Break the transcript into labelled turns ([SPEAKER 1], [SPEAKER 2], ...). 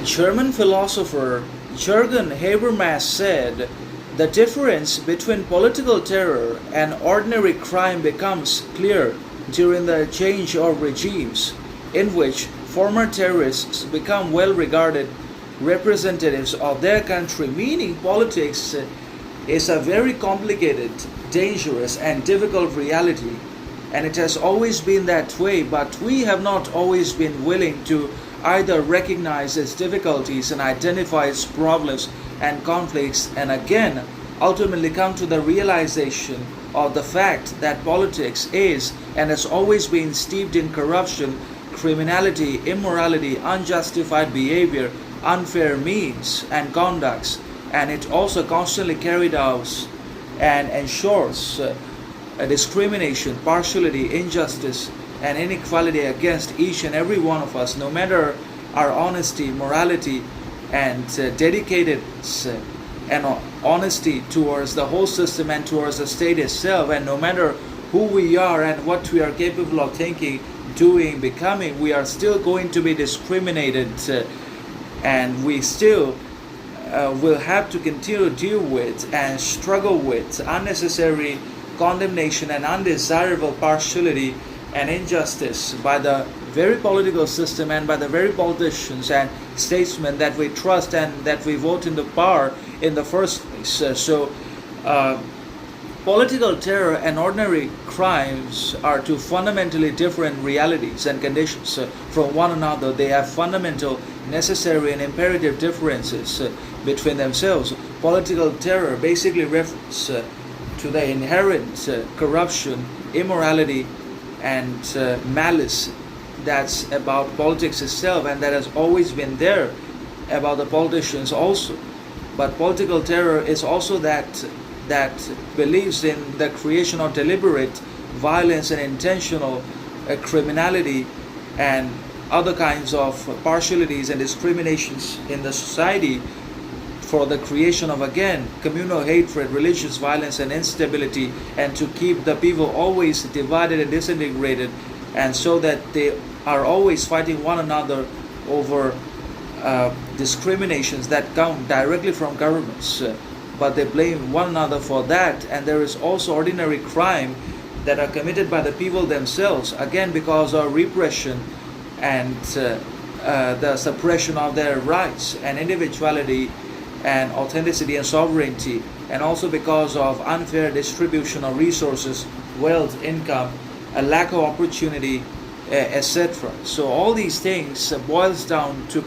[SPEAKER 1] German philosopher Jurgen Habermas said, "The difference between political terror and ordinary crime becomes clear during the change of regimes, in which former terrorists become well regarded representatives of their country," meaning politics is a very complicated, dangerous, and difficult reality. And it has always been that way, but we have not always been willing to either recognize its difficulties and identify its problems and conflicts, and again ultimately come to the realization of the fact that politics is and has always been steeped in corruption, criminality, immorality, unjustified behavior, unfair means and conducts, and it also constantly carried out and ensures discrimination, partiality, injustice, and inequality against each and every one of us, no matter our honesty, morality, and dedicated and honesty towards the whole system and towards the state itself, and no matter who we are and what we are capable of thinking, doing, becoming, we are still going to be discriminated, and we still will have to continue to deal with and struggle with unnecessary condemnation and undesirable partiality and injustice by the very political system and by the very politicians and statesmen that we trust and that we vote into power in the first place. Political terror and ordinary crimes are two fundamentally different realities and conditions from one another. They have fundamental, necessary, and imperative differences between themselves. Political terror basically refers to the inherent corruption, immorality, and malice that's about politics itself, and that has always been there about the politicians also. But political terror is also that believes in the creation of deliberate violence and intentional criminality and other kinds of partialities and discriminations in the society for the creation of, again, communal hatred, religious violence, and instability, and to keep the people always divided and disintegrated, and so that they are always fighting one another over discriminations that come directly from governments, but they blame one another for that. And there is also ordinary crime that are committed by the people themselves, again because of repression and the suppression of their rights and individuality and authenticity and sovereignty, and also because of unfair distribution of resources, wealth, income, a lack of opportunity, etc. So all these things boils down to